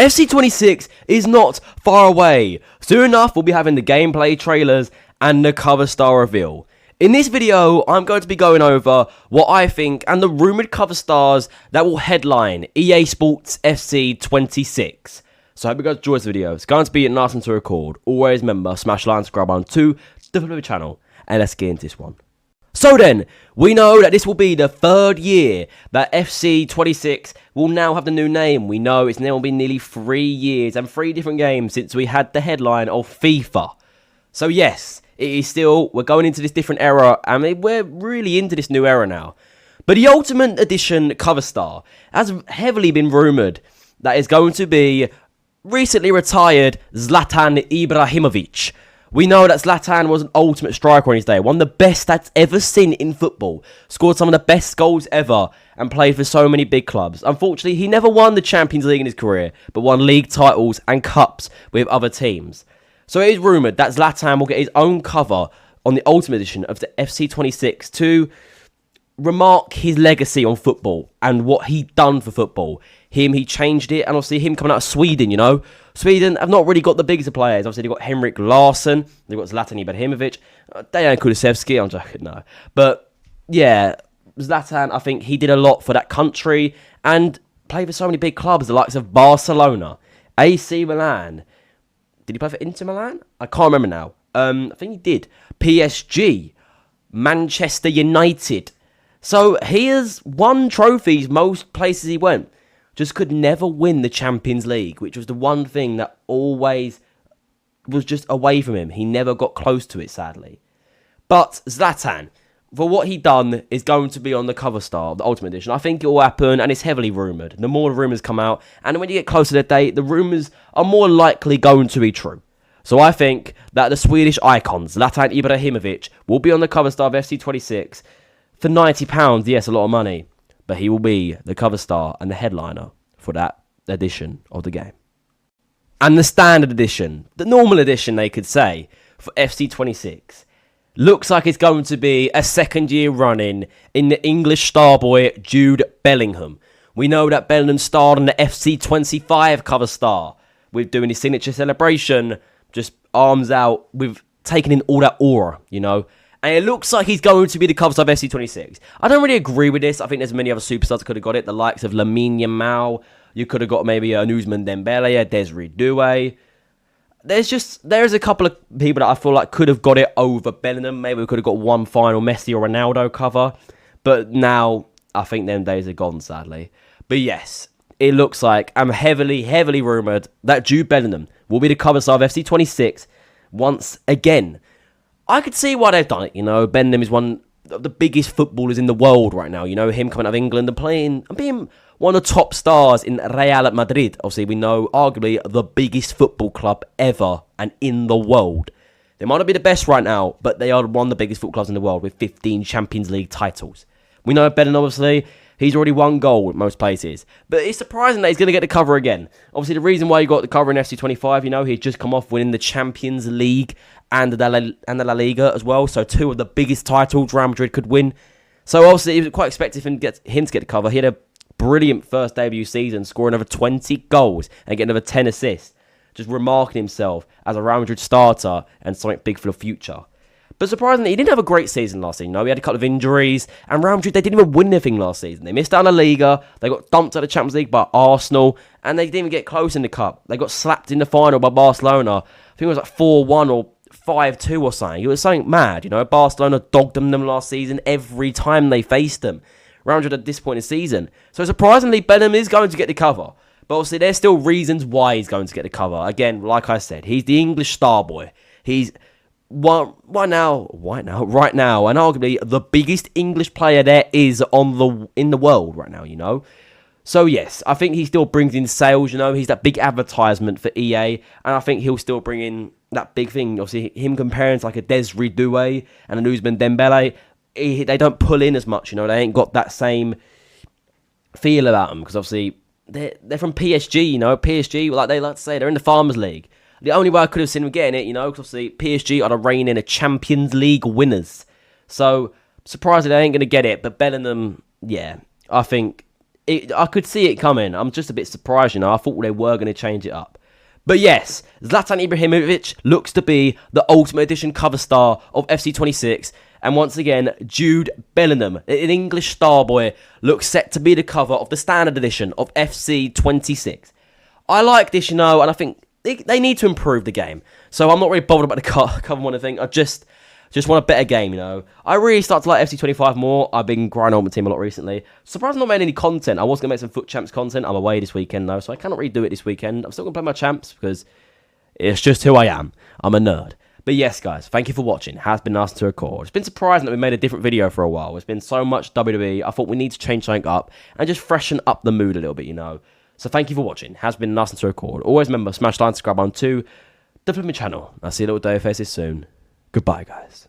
FC26 is not far away. Soon enough, we'll be having the gameplay trailers and the cover star reveal. In this video, I'm going to be going over what I think and the rumoured cover stars that will headline EA Sports FC26. So I hope you guys enjoy this video. It's going to be nice and to record. Always remember, smash like and subscribe on to the channel. And let's get into this one. So then, we know that this will be the third year that FC26 will now have the new name. We know it's now been nearly 3 years and 3 different games since we had the headline of FIFA. So yes, it is still, we're going into this different era and we're really into this new era now. But the Ultimate Edition cover star has heavily been rumoured that is going to be recently retired Zlatan Ibrahimovic. We know that Zlatan was an ultimate striker on his day, one of the best that's ever seen in football, scored some of the best goals ever, and played for so many big clubs. Unfortunately, he never won the Champions League in his career, but won league titles and cups with other teams. So it is rumoured that Zlatan will get his own cover on the Ultimate Edition of the FC26 to remark his legacy on football and what he done for football. He changed it, and obviously him coming out of Sweden, you know. Sweden have not really got the biggest of players. Obviously, they've got Henrik Larsson, they've got Zlatan Ibrahimovic, Dejan Kulusevski, I'm joking, no. But, yeah, Zlatan, I think he did a lot for that country and played for so many big clubs, the likes of Barcelona, AC Milan. Did he play for Inter Milan? I can't remember now. I think he did. PSG, Manchester United. So, he has won trophies most places he went. Just could never win the Champions League, which was the one thing that always was just away from him. He never got close to it, sadly. But Zlatan, for what he done, is going to be on the cover star of the Ultimate Edition. I think it will happen, and it's heavily rumoured. The more the rumours come out, and when you get closer to the date, the rumours are more likely going to be true. So I think that the Swedish icon, Zlatan Ibrahimovic, will be on the cover star of FC26 for £90. Yes, a lot of money. But he will be the cover star and the headliner for that edition of the game. And the standard edition, the normal edition they could say, for FC26, looks like it's going to be a second year running in the English star boy Jude Bellingham. We know that Bellingham starred on the FC25 cover star with doing his signature celebration, just arms out, with taking in all that aura, you know. And it looks like he's going to be the cover star of FC26. I don't really agree with this. I think there's many other superstars that could have got it. The likes of Lamine Yamal. You could have got maybe a Ousmane Dembele, a Desiree Doué. There's a couple of people that I feel like could have got it over Bellingham. Maybe we could have got one final Messi or Ronaldo cover. But now, I think them days are gone, sadly. But yes, it looks like, I'm heavily rumoured that Jude Bellingham will be the cover star of FC26 once again. I could see why they've done it, you know. Bellingham is one of the biggest footballers in the world right now, you know. Him coming out of England and playing and being one of the top stars in Real Madrid. Obviously, we know, arguably, the biggest football club ever and in the world. They might not be the best right now, but they are one of the biggest football clubs in the world with 15 Champions League titles. We know Bellingham, obviously, he's already won goal at most places. But it's surprising that he's going to get the cover again. Obviously, the reason why he got the cover in FC25, you know, he'd just come off winning the Champions League and the La Liga as well. So 2 of the biggest titles Real Madrid could win. So obviously, it was quite expected for him to get the cover. He had a brilliant first debut season, scoring over 20 goals and getting over 10 assists. Just remarking himself as a Real Madrid starter and something big for the future. But surprisingly, he didn't have a great season last season. You know, he had a couple of injuries. And Real Madrid, they didn't even win anything last season. They missed out on La Liga. They got dumped out of the Champions League by Arsenal. And they didn't even get close in the Cup. They got slapped in the final by Barcelona. I think it was like 4-1 or 5-2 or something. It was something mad, you know. Barcelona dogged them last season every time they faced them. Real Madrid had a disappointing season. So surprisingly, Bellingham is going to get the cover. But obviously, there's still reasons why he's going to get the cover. Again, like I said, he's the English star boy. He's right now, and arguably the biggest English player there is in the world right now, you know. So yes, I think he still brings in sales, you know. He's that big advertisement for EA, and I think he'll still bring in that big thing. Obviously, him comparing to like a Desiree Doué and an Ousmane Dembele, they don't pull in as much, you know. They ain't got that same feel about them because obviously they're from PSG, you know. PSG, like they like to say, they're in the Farmers League. The only way I could have seen them getting it, you know, because obviously PSG are the reigning Champions League winners. So, surprisingly, they ain't going to get it. But Bellingham, yeah, I think I could see it coming. I'm just a bit surprised, you know. I thought they were going to change it up. But yes, Zlatan Ibrahimovic looks to be the Ultimate Edition cover star of FC26. And once again, Jude Bellingham, an English star boy, looks set to be the cover of the Standard Edition of FC26. I like this, you know, and I think they need to improve the game. So I'm not really bothered about the cover one thing. I just want a better game, you know. I really start to like FC25 more. I've been grinding on my team a lot recently. Surprised I've not made any content. I was going to make some Foot Champs content. I'm away this weekend, though, so I cannot really do it this weekend. I'm still going to play my champs because it's just who I am. I'm a nerd. But yes, guys, thank you for watching. It has been nice to record. It's been surprising that we made a different video for a while. It's been so much WWE. I thought we need to change something up and just freshen up the mood a little bit, you know. So thank you for watching. It has been nice to record. Always remember, smash the like, subscribe on to the flipping channel. I'll see you little day faces soon. Goodbye, guys.